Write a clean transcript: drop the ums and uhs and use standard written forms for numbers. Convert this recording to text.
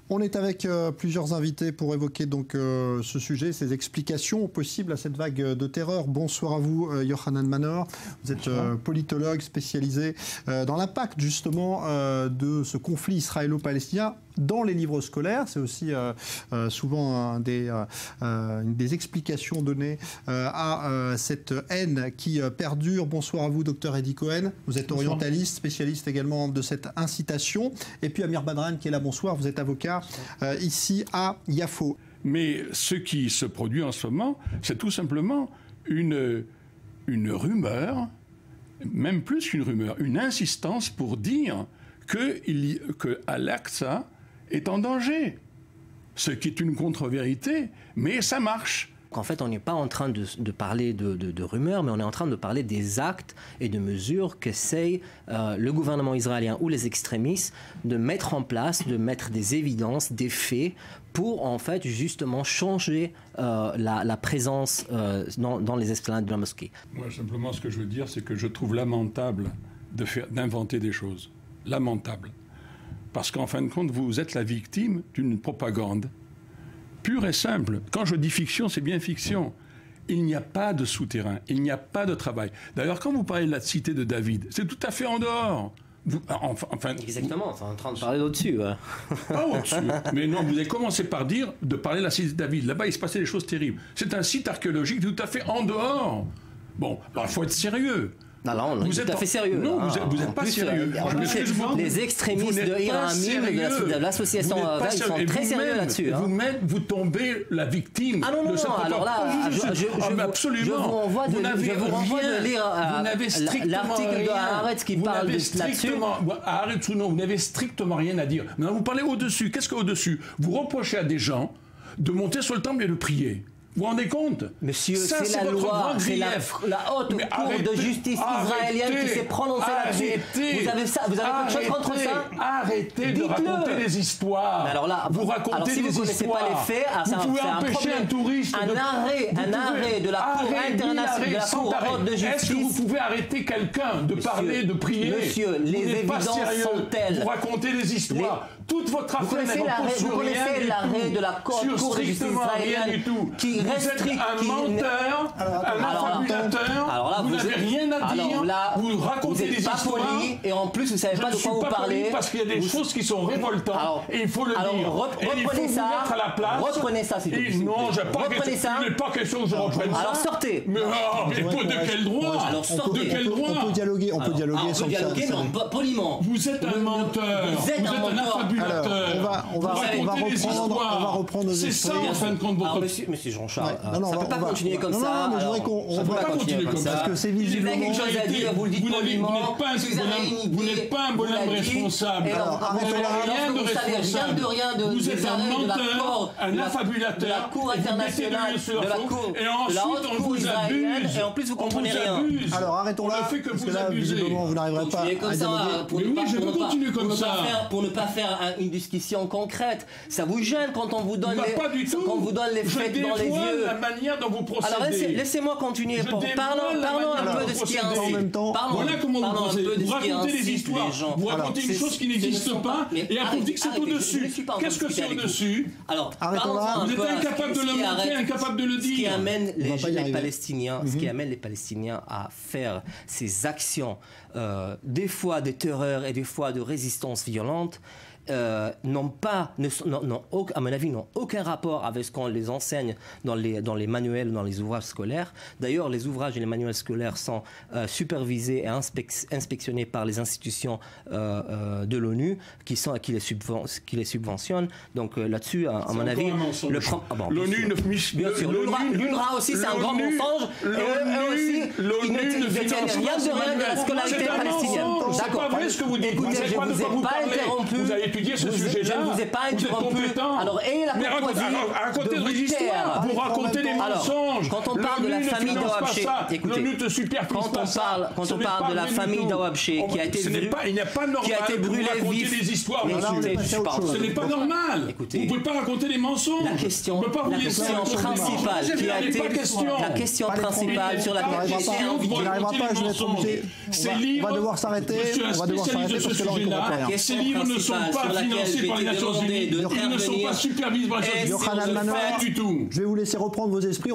On est avec plusieurs invités pour évoquer donc ce sujet, ces explications possibles à cette vague de terreur. Bonsoir à vous, Yohanan Manor. Vous êtes politologue spécialisé dans l'impact justement de ce conflit israélo-palestinien dans les livres scolaires. C'est aussi souvent des explications données à cette haine qui perdure. Bonsoir à vous, docteur Eddie Cohen. Vous êtes orientaliste, spécialiste également de cette incitation. Et puis Amir Badran qui est là. Bonsoir. Vous êtes avocat ici à Yafo. Mais ce qui se produit en ce moment, c'est tout simplement une rumeur, même plus qu'une rumeur, une insistance pour dire que Al-Aqsa est en danger. Ce qui est une contre-vérité, mais ça marche. En fait, on n'est pas en train de parler de rumeurs, mais on est en train de parler des actes et de mesures qu'essaye le gouvernement israélien ou les extrémistes de mettre en place, de mettre des évidences, des faits, pour en fait justement changer la présence dans les esplanades de la mosquée. Moi, simplement, ce que je veux dire, c'est que je trouve lamentable d'inventer des choses. Lamentable. Parce qu'en fin de compte, vous êtes la victime d'une propagande pure et simple. Quand je dis fiction, c'est bien fiction. Il n'y a pas de souterrain, il n'y a pas de travail. D'ailleurs, quand vous parlez de la cité de David, c'est tout à fait en dehors. Exactement, on est en train de parler au-dessus. Ouais. Pas au-dessus. Mais non, vous avez commencé par de parler de la cité de David. Là-bas, il se passait des choses terribles. C'est un site archéologique tout à fait en dehors. Bon, alors il faut être sérieux. Non, on est tout à fait sérieux. Non, vous n'êtes pas sérieux. Les extrémistes de Iran, de l'association Ava, ils sont très sérieux là-dessus. Vous-même, vous tombez la victime. Ah non, alors là, absolument. Je vous renvoie de lire l'article de Haaretz qui parle là-dessus. Haaretz ou non, vous n'avez strictement rien à dire. Mais vous parlez au-dessus. Qu'est-ce qu'au-dessus? Vous reprochez à des gens de monter sur le temple et de prier. Vous vous rendez compte? Monsieur, c'est la loi, c'est la haute cour de justice israélienne qui s'est prononcée là-dessus. Vous avez quelque chose contre ça? Arrêtez de raconter des histoires. Mais alors là, vous racontez si des vous ne connaissez pas les faits, vous pouvez empêcher un touriste un arrêt de la Cour internationale, de la Cour haute de justice. Est-ce que vous pouvez arrêter quelqu'un de parler, de prier? Monsieur, les évidences sont telles. Vous racontez des histoires. Toute votre affaire ne repose sur rien du tout. L'arrêt de la Cour de justice israélienne qui restricte, un menteur, un affabulateur, vous n'avez rien à dire, vous racontez des histoires. Poli, et en plus vous ne savez pas de quoi vous parlez. Parce qu'il y a des choses qui sont révoltantes et il faut le dire. Reprenez ça, mettre à la place. Reprenez ça s'il vous plaît. Non, il n'est pas question que je reprenne ça. Alors sortez. Mais de quel droit? Alors sortez. De quel droit? On peut dialoguer, sans mais poliment. Vous êtes un menteur, vous êtes un affabulateur. Alors, on va reprendre nos esprits. C'est ça en fin de compte votre... Monsieur Jean-Charles, ça ne peut pas continuer comme ça. Non, mais je voudrais qu'on ne peut pas continuer comme ça. Parce que c'est visiblement... Vous avez quelque chose à dire, vous le dites poliment. Vous n'êtes pas un bonhomme responsable. Vous n'avez rien de responsable. Vous êtes un menteur, un affabulateur. De la Cour internationale, de la Cour, et ensuite on vous abuse. Et en plus vous comprenez rien. Alors arrêtons là, parce que là visiblement vous n'arriverez pas à dialoguer. Oui, je peux continuer comme ça. Pour ne pas faire une discussion concrète. Ça vous gêne quand on vous donne les faits dans les yeux. La manière dont vous procédez. Alors laissez-moi continuer. Parlons un peu de ce qui est ainsi. Voilà comment vous procédez. Vous racontez des histoires. Vous racontez une chose qui n'existe pas et après vous dites que c'est au-dessus. Qu'est-ce que c'est au-dessus? Alors, vous êtes incapable de le montrer, incapable de le dire. Ce qui amène les Palestiniens à faire ces actions, des fois de terreur et des fois de résistance violente, à mon avis, n'ont aucun rapport avec ce qu'on les enseigne dans les manuels ou dans les ouvrages scolaires. D'ailleurs, les ouvrages et les manuels scolaires sont supervisés et inspectionnés par les institutions de l'ONU qui les subventionnent. Donc là-dessus, à mon avis, l'ONU l'UNRWA aussi, c'est un grand mensonge. Et eux aussi, ils ne détiennent rien de la scolarité palestinienne. C'est pas vrai ce que vous dites. Écoutez, je ne vous ai pas interrompu. Ce sujet-là, je ne vous ai pas interrompu. Alors, ayez la racontez des histoires. Vous racontez des mensonges. Quand on parle de la famille Dawabché, écoutez, quand on parle de la famille Dawabché qui a été brûlée vive, ce n'est pas normal. Vous ne pouvez pas raconter des mensonges. La question principale qui a été la question principale sur la question. Vous n'arriverez pas, je vais être obligé. On va devoir s'arrêter. On va devoir s'arrêter parce que là on ne comprend pas rien. Ces livres ne sont pas financés par les Nations Unies. Ils ne sont pas supervisés par les Nations Unies. Yohannan Manor, du tout. Je vais vous laisser reprendre vos esprits.